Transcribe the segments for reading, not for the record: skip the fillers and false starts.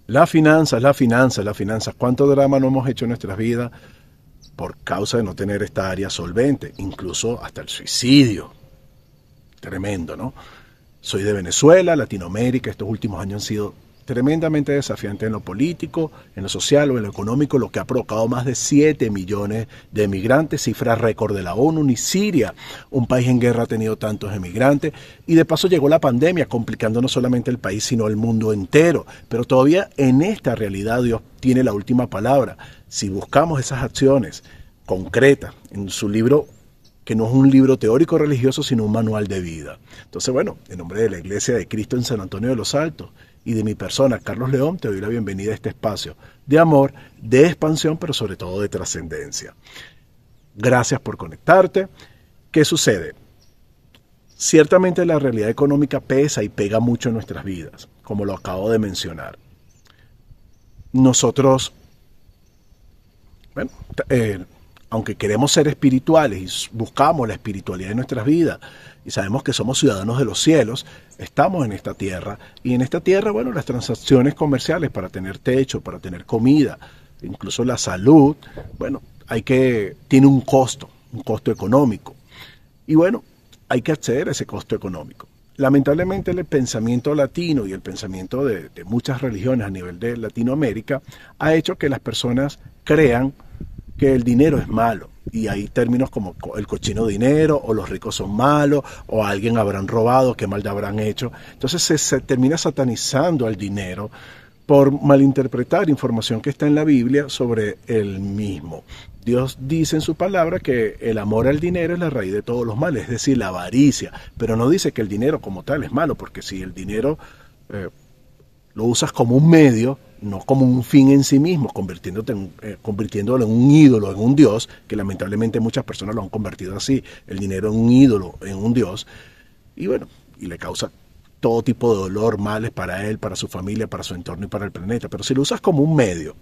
Las finanzas, las finanzas, las finanzas. ¿Cuánto drama no hemos hecho en nuestras vidas por causa de no tener esta área solvente? Incluso hasta el suicidio. Tremendo, ¿no? Soy de Venezuela, Latinoamérica. Estos últimos años han sido tremendamente desafiantes en lo político, en lo social o en lo económico, lo que ha provocado más de 7 millones de emigrantes, cifra récord de la ONU. Ni Siria, un país en guerra, ha tenido tantos emigrantes. Y de paso llegó la pandemia, complicando no solamente el país, sino el mundo entero. Pero todavía en esta realidad Dios tiene la última palabra. Si buscamos esas acciones concretas en su libro, que no es un libro teórico religioso, sino un manual de vida. Entonces, bueno, en nombre de la Iglesia de Cristo en San Antonio de los Altos y de mi persona, Carlos León, te doy la bienvenida a este espacio de amor, de expansión, pero sobre todo de trascendencia. Gracias por conectarte. ¿Qué sucede? Ciertamente la realidad económica pesa y pega mucho en nuestras vidas, como lo acabo de mencionar. Nosotros, bueno, aunque queremos ser espirituales y buscamos la espiritualidad en nuestras vidas y sabemos que somos ciudadanos de los cielos, estamos en esta tierra y en esta tierra, bueno, las transacciones comerciales para tener techo, para tener comida, incluso la salud, bueno, tiene un costo económico y bueno, hay que acceder a ese costo económico. Lamentablemente el pensamiento latino y el pensamiento de muchas religiones a nivel de Latinoamérica ha hecho que las personas crean que el dinero es malo y hay términos como el cochino dinero o los ricos son malos o a alguien habrán robado, qué maldad habrán hecho. Entonces se termina satanizando al dinero por malinterpretar información que está en la Biblia sobre el mismo. Dios dice en su palabra que el amor al dinero es la raíz de todos los males, es decir, la avaricia, pero no dice que el dinero como tal es malo, porque si el dinero lo usas como un medio, no como un fin en sí mismo, convirtiéndolo en un ídolo, en un dios, que lamentablemente muchas personas lo han convertido así, el dinero en un ídolo, en un dios, y bueno, y le causa todo tipo de dolor, males para él, para su familia, para su entorno y para el planeta. Pero si lo usas como un medio,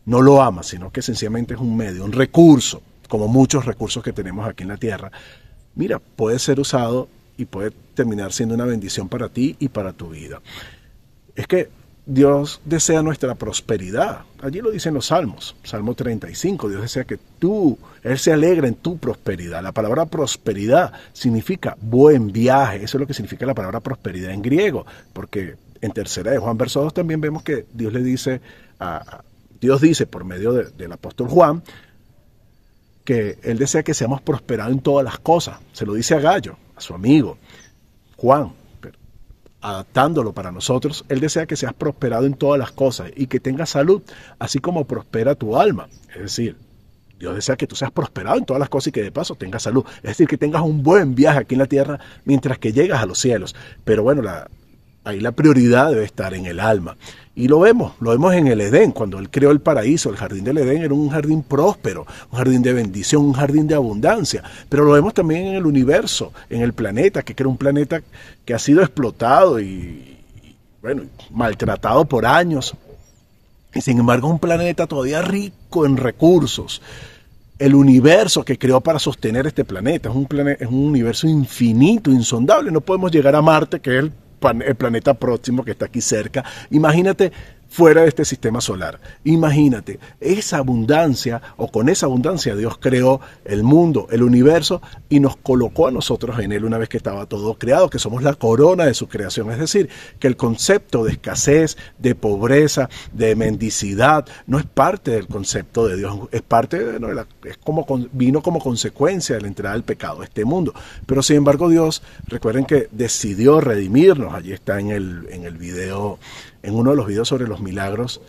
no lo amas, sino que sencillamente es un medio, un recurso, como muchos recursos que tenemos aquí en la Tierra, mira, puede ser usado y puede terminar siendo una bendición para ti y para tu vida. Es que Dios desea nuestra prosperidad. Allí lo dicen los Salmos, Salmo 35, Dios desea que Él se alegra en tu prosperidad. La palabra prosperidad significa buen viaje, eso es lo que significa la palabra prosperidad en griego, porque en tercera de Juan, verso 2, también vemos que Dios dice por medio del apóstol Juan, que Él desea que seamos prosperados en todas las cosas. Se lo dice a Gallo, a su amigo Juan, adaptándolo para nosotros. Él desea que seas prosperado en todas las cosas y que tengas salud, así como prospera tu alma. Es decir, Dios desea que tú seas prosperado en todas las cosas y que de paso tengas salud. Es decir, que tengas un buen viaje aquí en la tierra mientras que llegas a los cielos. Pero bueno, ahí la prioridad debe estar en el alma. Y lo vemos en el Edén, cuando Él creó el paraíso, el jardín del Edén era un jardín próspero, un jardín de bendición, un jardín de abundancia. Pero lo vemos también en el universo, en el planeta, que era un planeta que ha sido explotado y bueno, maltratado por años. Y sin embargo, un planeta todavía rico en recursos. El universo que creó para sostener este planeta es un universo infinito, insondable. No podemos llegar a Marte, que es el planeta próximo que está aquí cerca. Imagínate fuera de este sistema solar. Imagínate esa abundancia, o con esa abundancia Dios creó el mundo, el universo, y nos colocó a nosotros en él una vez que estaba todo creado, que somos la corona de su creación. Es decir, que el concepto de escasez, de pobreza, de mendicidad, no es parte del concepto de Dios, es parte de, vino como consecuencia de la entrada del pecado a este mundo. Pero sin embargo Dios, recuerden que decidió redimirnos. Allí está en el video, en uno de los videos sobre los milagros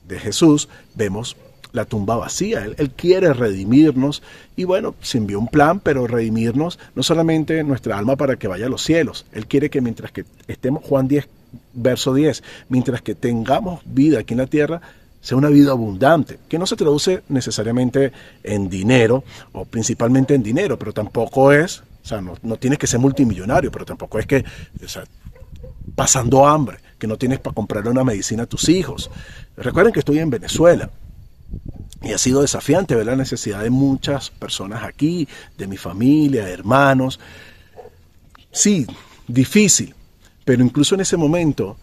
de Jesús, vemos la tumba vacía. Él quiere redimirnos y bueno, se envió un plan, pero redimirnos no solamente nuestra alma para que vaya a los cielos. Él quiere que mientras que estemos, Juan 10, verso 10, mientras que tengamos vida aquí en la tierra, sea una vida abundante, que no se traduce necesariamente en dinero, o principalmente en dinero, pero tampoco es, o sea, no tienes que ser multimillonario, pero tampoco es que, o sea, pasando hambre, que no tienes para comprarle una medicina a tus hijos. Recuerden que estoy en Venezuela y ha sido desafiante ver la necesidad de muchas personas aquí, de mi familia, de hermanos. Sí, difícil, pero incluso en ese momento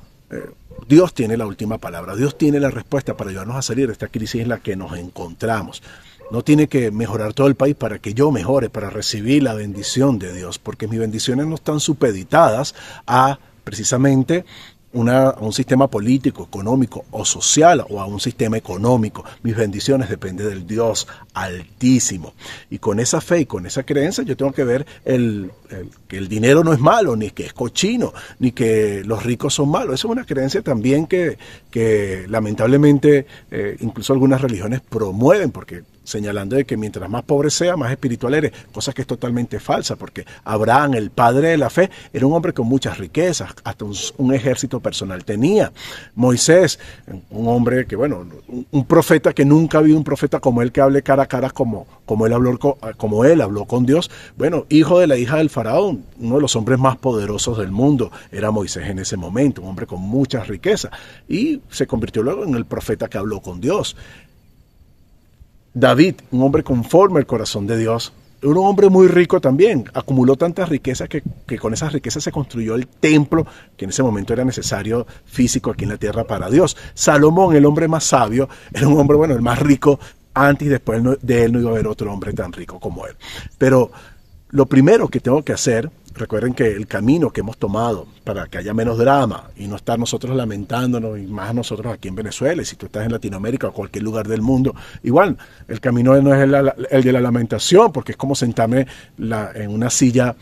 Dios tiene la última palabra, Dios tiene la respuesta para ayudarnos a salir de esta crisis en la que nos encontramos. No tiene que mejorar todo el país para que yo mejore, para recibir la bendición de Dios, porque mis bendiciones no están supeditadas a precisamente a un sistema político, económico o social, o a un sistema económico. Mis bendiciones dependen del Dios Altísimo. Y con esa fe y con esa creencia yo tengo que ver que el dinero no es malo, ni que es cochino, ni que los ricos son malos. Esa es una creencia también que lamentablemente incluso algunas religiones promueven, porque señalando de que mientras más pobre sea, más espiritual eres, cosa que es totalmente falsa, porque Abraham, el padre de la fe, era un hombre con muchas riquezas, hasta un ejército personal tenía. Moisés, un hombre que, bueno, un profeta que nunca ha habido un profeta como él que hable cara a cara como él habló con Dios. Bueno, hijo de la hija del faraón, uno de los hombres más poderosos del mundo, era Moisés en ese momento, un hombre con muchas riquezas, y se convirtió luego en el profeta que habló con Dios. David, un hombre conforme al corazón de Dios, era un hombre muy rico también, acumuló tantas riquezas que con esas riquezas se construyó el templo que en ese momento era necesario físico aquí en la tierra para Dios. Salomón, el hombre más sabio, era un hombre, bueno, el más rico. Antes y después de él no iba a haber otro hombre tan rico como él. Pero lo primero que tengo que hacer, recuerden que el camino que hemos tomado para que haya menos drama y no estar nosotros lamentándonos, y más nosotros aquí en Venezuela, y si tú estás en Latinoamérica o cualquier lugar del mundo, igual, el camino no es el de la lamentación, porque es como sentarme en una silla,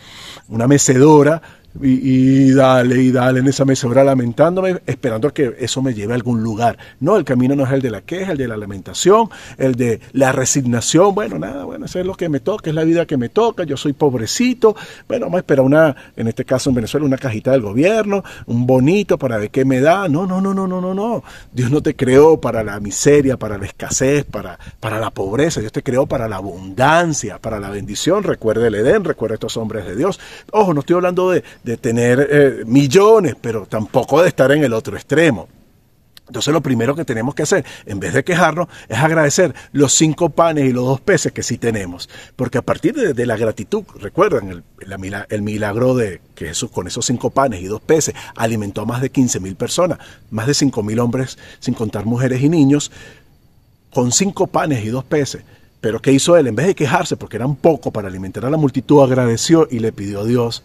una mecedora, y dale en esa mecedora lamentándome, esperando que eso me lleve a algún lugar. No, el camino no es el de la queja, el de la lamentación, el de la resignación. Bueno, nada, eso es lo que me toca, es la vida que me toca, yo soy pobrecito. Bueno, vamos a esperar en este caso en Venezuela, una cajita del gobierno, un bonito para ver qué me da. No. Dios no te creó para la miseria, para la escasez, para la pobreza. Dios te creó para la abundancia, para la bendición. Recuerda el Edén, recuerda estos hombres de Dios. Ojo, no estoy hablando de tener millones, pero tampoco de estar en el otro extremo. Entonces lo primero que tenemos que hacer, en vez de quejarnos, es agradecer los 5 panes y los 2 peces que sí tenemos. Porque a partir de la gratitud, recuerdan el milagro de que Jesús con esos 5 panes y 2 peces alimentó a más de 15,000 personas, más de 5,000 hombres, sin contar mujeres y niños, con 5 panes y 2 peces. Pero ¿qué hizo él? En vez de quejarse, porque eran poco para alimentar a la multitud, agradeció y le pidió a Dios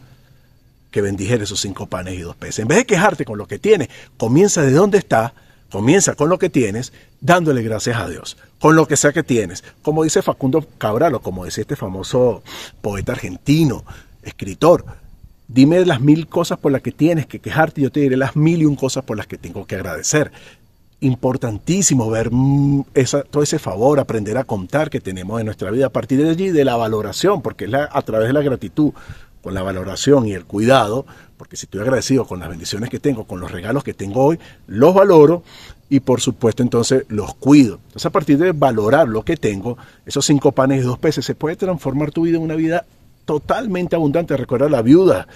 que bendijera esos 5 panes y 2 peces. En vez de quejarte con lo que tienes, comienza de donde está, comienza con lo que tienes, dándole gracias a Dios, con lo que sea que tienes. Como dice Facundo Cabral, o como decía este famoso poeta argentino, escritor, dime las 1000 cosas por las que tienes que quejarte y yo te diré las 1001 cosas por las que tengo que agradecer. Importantísimo ver todo ese favor, aprender a contar que tenemos en nuestra vida, a partir de allí, de la valoración, porque es a través de la gratitud, con la valoración y el cuidado, porque si estoy agradecido con las bendiciones que tengo, con los regalos que tengo hoy, los valoro y por supuesto entonces los cuido. Entonces a partir de valorar lo que tengo, esos 5 panes y 2 peces, se puede transformar tu vida en una vida totalmente abundante. Recuerda la viuda,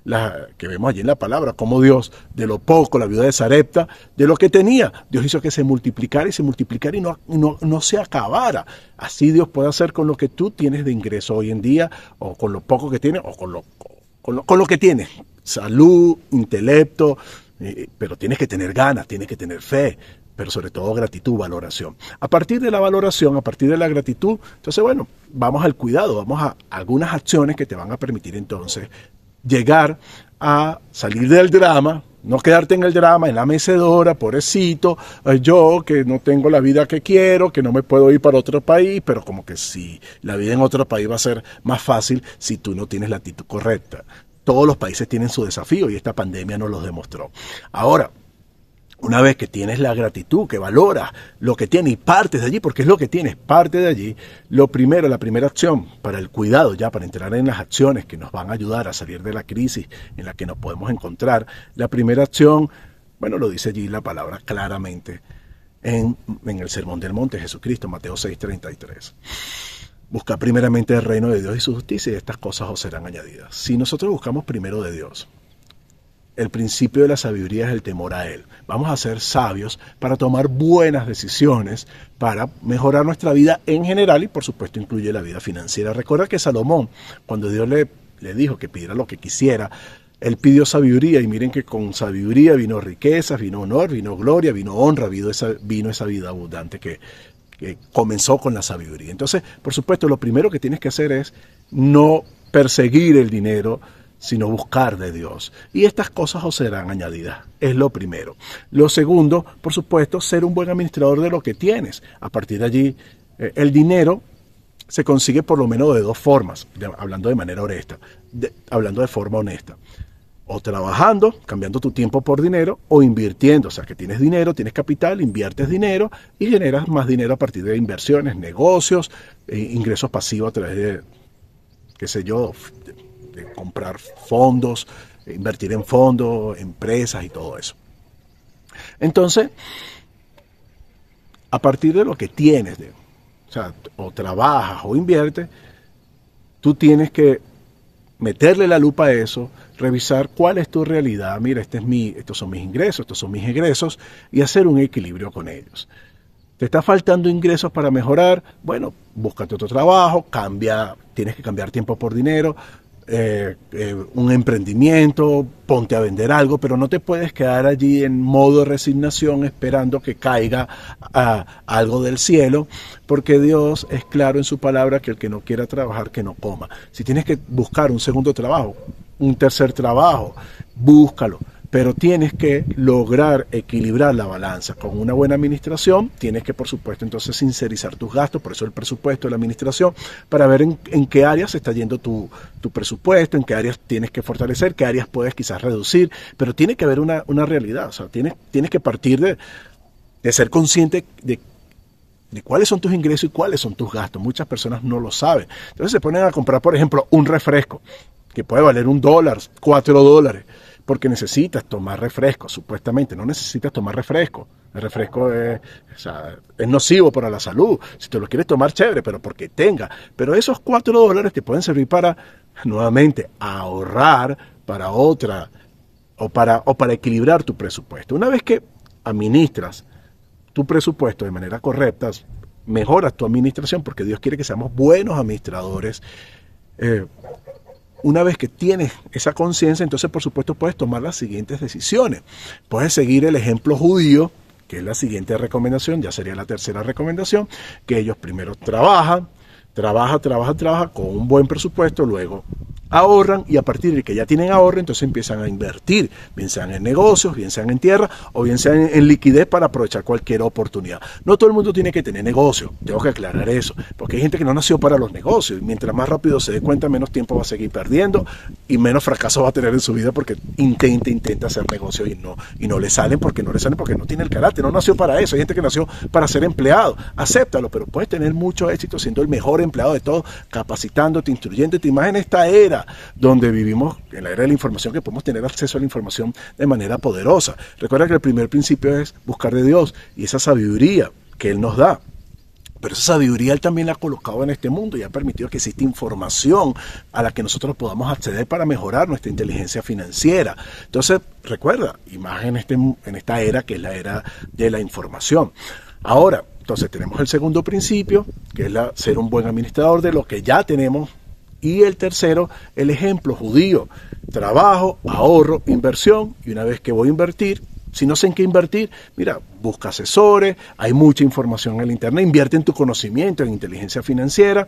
la que vemos allí en la palabra, como Dios, de lo poco, la viuda de Sarepta, de lo que tenía, Dios hizo que se multiplicara y no se acabara. Así Dios puede hacer con lo que tú tienes de ingreso hoy en día, o con lo poco que tienes, o con lo que tienes, salud, intelecto, pero tienes que tener ganas, tienes que tener fe, pero sobre todo gratitud, valoración. A partir de la valoración, a partir de la gratitud, entonces bueno, vamos al cuidado, vamos a algunas acciones que te van a permitir entonces llegar a salir del drama, no quedarte en el drama, en la mecedora, pobrecito, yo que no tengo la vida que quiero, que no me puedo ir para otro país, pero como que si la vida en otro país va a ser más fácil si tú no tienes la actitud correcta. Todos los países tienen su desafío y esta pandemia nos los demostró. Ahora, una vez que tienes la gratitud, que valoras lo que tienes y partes de allí, porque es lo que tienes, parte de allí, la primera acción para el cuidado, ya para entrar en las acciones que nos van a ayudar a salir de la crisis en la que nos podemos encontrar, la primera acción, bueno, lo dice allí la palabra claramente en el Sermón del Monte, Jesucristo, Mateo 6:33. Busca primeramente el reino de Dios y su justicia y estas cosas os serán añadidas. Si nosotros buscamos primero de Dios, el principio de la sabiduría es el temor a Él. Vamos a ser sabios para tomar buenas decisiones, para mejorar nuestra vida en general y por supuesto incluye la vida financiera. Recuerda que Salomón, cuando Dios le dijo que pidiera lo que quisiera, Él pidió sabiduría y miren que con sabiduría vino riquezas, vino honor, vino gloria, vino honra, vino esa vida abundante que comenzó con la sabiduría. Entonces, por supuesto, lo primero que tienes que hacer es no perseguir el dinero, sino buscar de Dios. Y estas cosas os serán añadidas. Es lo primero. Lo segundo, por supuesto, ser un buen administrador de lo que tienes. A partir de allí, el dinero se consigue por lo menos de dos formas, hablando de manera honesta, hablando de forma honesta. O trabajando, cambiando tu tiempo por dinero, o invirtiendo. O sea, que tienes dinero, tienes capital, inviertes dinero y generas más dinero a partir de inversiones, negocios, ingresos pasivos a través de, qué sé yo, de comprar fondos, invertir en fondos, empresas y todo eso. Entonces, a partir de lo que tienes, o sea, o trabajas o inviertes, tú tienes que meterle la lupa a eso, revisar cuál es tu realidad. Mira, estos son mis ingresos, estos son mis egresos, y hacer un equilibrio con ellos. ¿Te está faltando ingresos para mejorar? Bueno, búscate otro trabajo, tienes que cambiar tiempo por dinero, un emprendimiento, ponte a vender algo, pero no te puedes quedar allí en modo de resignación esperando que caiga algo del cielo, porque Dios es claro en su palabra que el que no quiera trabajar, que no coma. Si tienes que buscar un segundo trabajo, un tercer trabajo, búscalo. Pero tienes que lograr equilibrar la balanza. Con una buena administración, tienes que, por supuesto, entonces sincerizar tus gastos, por eso el presupuesto de la administración, para ver en qué áreas se está yendo tu presupuesto, en qué áreas tienes que fortalecer, qué áreas puedes quizás reducir, pero tiene que haber una realidad. O sea, tienes que partir de ser consciente de cuáles son tus ingresos y cuáles son tus gastos. Muchas personas no lo saben. Entonces se ponen a comprar, por ejemplo, un refresco, que puede valer $1, $4, porque necesitas tomar refresco, supuestamente. No necesitas tomar refresco. El refresco es nocivo para la salud. Si te lo quieres tomar, chévere, pero porque tenga. Pero esos $4 te pueden servir para, nuevamente, ahorrar para otra, o para equilibrar tu presupuesto. Una vez que administras tu presupuesto de manera correcta, mejoras tu administración, porque Dios quiere que seamos buenos administradores. Una vez que tienes esa conciencia, entonces por supuesto puedes tomar las siguientes decisiones. Puedes seguir el ejemplo judío, que es la siguiente recomendación, ya sería la tercera recomendación, que ellos primero trabajan con un buen presupuesto, luego ahorran, y a partir de que ya tienen ahorro, entonces empiezan a invertir, bien sean en negocios, bien sean en tierra, o bien sean en liquidez para aprovechar cualquier oportunidad. No todo el mundo tiene que tener negocio, tengo que aclarar eso, porque hay gente que no nació para los negocios, y mientras más rápido se dé cuenta, menos tiempo va a seguir perdiendo, y menos fracaso va a tener en su vida, porque intenta hacer negocio y no le salen, porque no tiene el carácter, no nació para eso. Hay gente que nació para ser empleado, acéptalo, pero puedes tener mucho éxito siendo el mejor empleado de todos, capacitándote, instruyéndote, y más en esta era donde vivimos, en la era de la información, que podemos tener acceso a la información de manera poderosa. Recuerda que el primer principio es buscar de Dios y esa sabiduría que Él nos da. Pero esa sabiduría Él también la ha colocado en este mundo y ha permitido que exista información a la que nosotros podamos acceder para mejorar nuestra inteligencia financiera. Entonces, recuerda, y más en esta era que es la era de la información. Ahora, entonces tenemos el segundo principio, que es ser un buen administrador de lo que ya tenemos. Y el tercero, el ejemplo judío: trabajo, ahorro, inversión. Y una vez que voy a invertir, si no sé en qué invertir, mira, busca asesores, hay mucha información en el internet, invierte en tu conocimiento, en inteligencia financiera.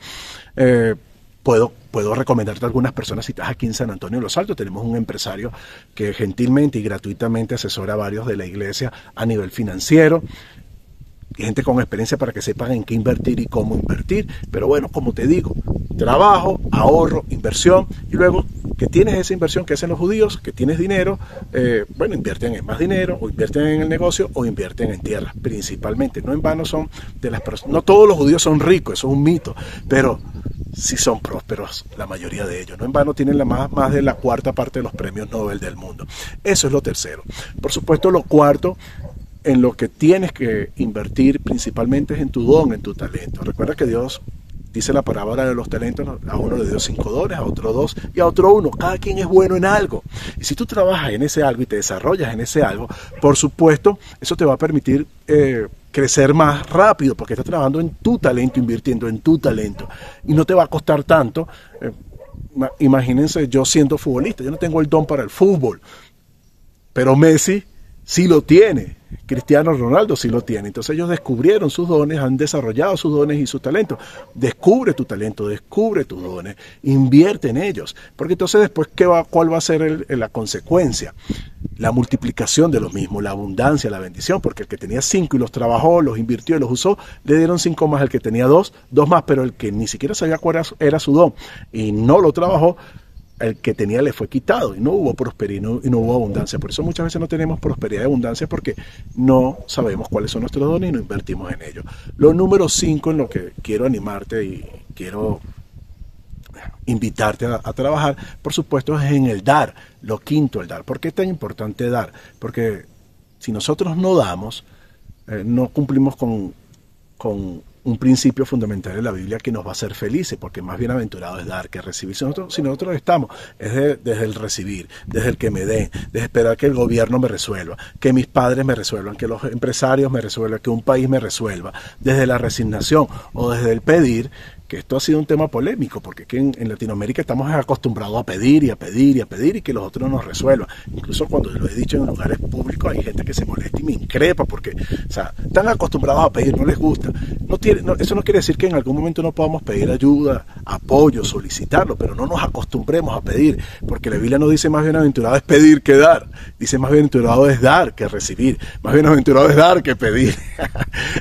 Puedo recomendarte a algunas personas. Si estás aquí en San Antonio de los Altos, tenemos un empresario que gentilmente y gratuitamente asesora a varios de la iglesia a nivel financiero. Gente con experiencia para que sepan en qué invertir y cómo invertir. Pero bueno, como te digo, trabajo, ahorro, inversión, y luego que tienes esa inversión que hacen los judíos, que tienes dinero, invierten en más dinero, o invierten en el negocio, o invierten en tierra, principalmente. No en vano son de las personas, no todos los judíos son ricos, eso es un mito, pero sí son prósperos la mayoría de ellos. No en vano tienen más de la cuarta parte de los premios Nobel del mundo. Eso es lo tercero. Por supuesto, lo cuarto, en lo que tienes que invertir principalmente es en tu don, en tu talento. Recuerda que Dios dice la parábola de los talentos: a uno le dio $5, a otro 2 y a otro 1. Cada quien es bueno en algo. Y si tú trabajas en ese algo y te desarrollas en ese algo, por supuesto, eso te va a permitir crecer más rápido, porque estás trabajando en tu talento, invirtiendo en tu talento. Y no te va a costar tanto Imagínense yo siendo futbolista, yo no tengo el don para el fútbol, pero Messi sí lo tiene, Cristiano Ronaldo sí lo tiene. Entonces ellos descubrieron sus dones, han desarrollado sus dones y sus talentos. Descubre tu talento, descubre tus dones, invierte en ellos. Porque entonces después, ¿cuál va a ser la consecuencia? La multiplicación de lo mismo, la abundancia, la bendición. Porque el que tenía 5 y los trabajó, los invirtió y los usó, le dieron 5 más. El que tenía 2 más, pero el que ni siquiera sabía cuál era su don y no lo trabajó, el que tenía le fue quitado y no hubo prosperidad y no hubo abundancia. Por eso muchas veces no tenemos prosperidad y abundancia, porque no sabemos cuáles son nuestros dones y no invertimos en ellos. Lo número 5 en lo que quiero animarte y quiero invitarte a trabajar, por supuesto, es en el dar. Lo quinto, el dar. ¿Por qué es tan importante dar? Porque si nosotros no damos, no cumplimos con un principio fundamental en la Biblia que nos va a hacer felices, porque más bienaventurado es dar que recibir. Si nosotros estamos desde el recibir, desde el que me den, desde esperar que el gobierno me resuelva, que mis padres me resuelvan, que los empresarios me resuelvan, que un país me resuelva, desde la resignación o desde el pedir, que esto ha sido un tema polémico, porque aquí en Latinoamérica estamos acostumbrados a pedir y a pedir y a pedir y que los otros nos resuelvan. Incluso cuando lo he dicho en lugares públicos hay gente que se molesta y me increpa porque, o sea, están acostumbrados a pedir, no les gusta. Eso no quiere decir que en algún momento no podamos pedir ayuda, apoyo, solicitarlo, pero no nos acostumbremos a pedir, porque la Biblia no dice más bienaventurado es pedir que dar, dice más bienaventurado es dar que recibir, más bienaventurado es dar que pedir.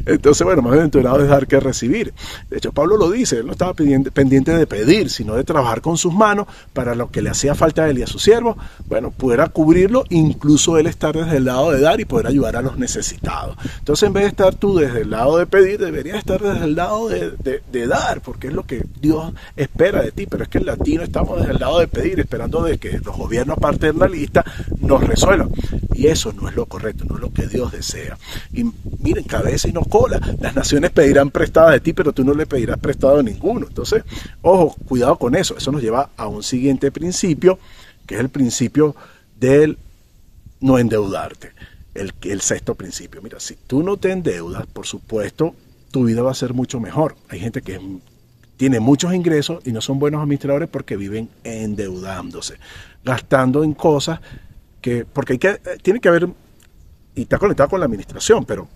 Entonces, bueno, más bienaventurado es dar que recibir. De hecho, Pablo lo dice, él no estaba pendiente de pedir, sino de trabajar con sus manos para lo que le hacía falta a él y a sus siervos, bueno, pudiera cubrirlo, incluso él estar desde el lado de dar y poder ayudar a los necesitados. Entonces, en vez de estar tú desde el lado de pedir, deberías estar desde el lado de dar, porque es lo que Dios espera de ti. Pero es que en latino estamos desde el lado de pedir, esperando de que los gobiernos paternalistas nos resuelvan. Y eso no es lo correcto, no es lo que Dios desea. Y miren, cabeza y no cola. Las naciones pedirán prestadas de ti, pero tú no le pedirás prestado a ninguno. Entonces, ojo, cuidado con eso. Eso nos lleva a un siguiente principio, que es el principio del no endeudarte. El sexto principio. Mira, si tú no te endeudas, por supuesto, tu vida va a ser mucho mejor. Hay gente que tiene muchos ingresos y no son buenos administradores porque viven endeudándose, gastando en cosas porque tiene que haber, y está conectado con la administración, pero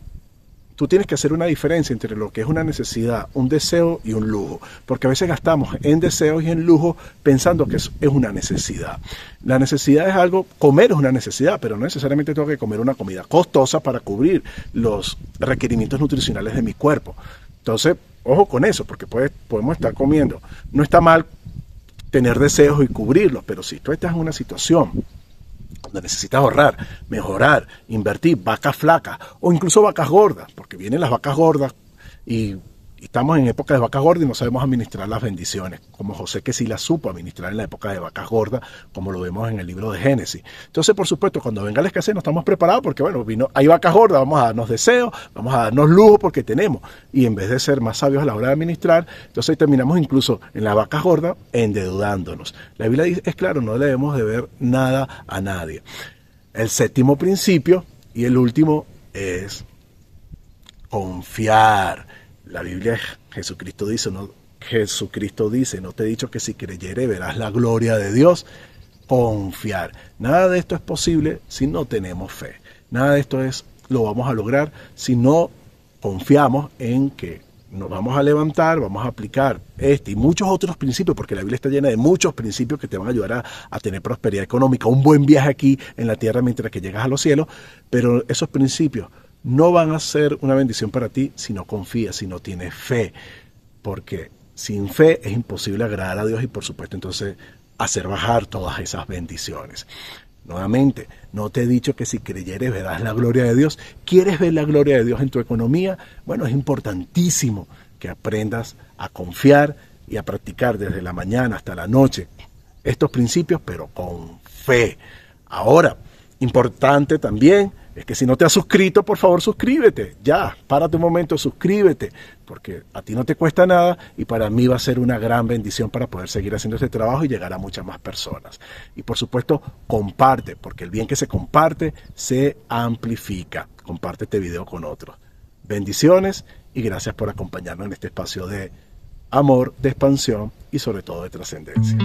tú tienes que hacer una diferencia entre lo que es una necesidad, un deseo y un lujo, porque a veces gastamos en deseos y en lujo pensando que es una necesidad. La necesidad es algo, comer es una necesidad, pero no necesariamente tengo que comer una comida costosa para cubrir los requerimientos nutricionales de mi cuerpo. Entonces, ojo con eso, porque podemos estar comiendo. No está mal tener deseos y cubrirlos, pero si tú estás en una situación donde necesitas ahorrar, mejorar, invertir, vacas flacas o incluso vacas gordas, porque vienen las vacas gordas y estamos en época de vacas gordas y no sabemos administrar las bendiciones, como José, que sí las supo administrar en la época de vacas gordas, como lo vemos en el libro de Génesis. Entonces, por supuesto, cuando venga la escasez no estamos preparados porque, bueno, hay vacas gordas, vamos a darnos deseos, vamos a darnos lujo porque tenemos. Y en vez de ser más sabios a la hora de administrar, entonces terminamos incluso en las vacas gordas endeudándonos. La Biblia es claro, no le debemos deber nada a nadie. El séptimo principio y el último es confiar. La Biblia, Jesucristo dice, no te he dicho que si creyere verás la gloria de Dios. Confiar. Nada de esto es posible si no tenemos fe. Nada de esto lo vamos a lograr si no confiamos en que nos vamos a levantar, vamos a aplicar este y muchos otros principios, porque la Biblia está llena de muchos principios que te van a ayudar a tener prosperidad económica, un buen viaje aquí en la tierra mientras que llegas a los cielos, pero esos principios no van a ser una bendición para ti si no confías, si no tienes fe, porque sin fe es imposible agradar a Dios y por supuesto entonces hacer bajar todas esas bendiciones. Nuevamente, no te he dicho que si creyeres verás la gloria de Dios. ¿Quieres ver la gloria de Dios en tu economía? Bueno, es importantísimo que aprendas a confiar y a practicar desde la mañana hasta la noche estos principios, pero con fe. Ahora, importante también es que si no te has suscrito, por favor suscríbete. Ya, párate un momento, suscríbete, porque a ti no te cuesta nada y para mí va a ser una gran bendición para poder seguir haciendo este trabajo y llegar a muchas más personas. Y por supuesto, comparte, porque el bien que se comparte se amplifica. Comparte este video con otros. Bendiciones y gracias por acompañarnos en este espacio de amor, de expansión y sobre todo de trascendencia.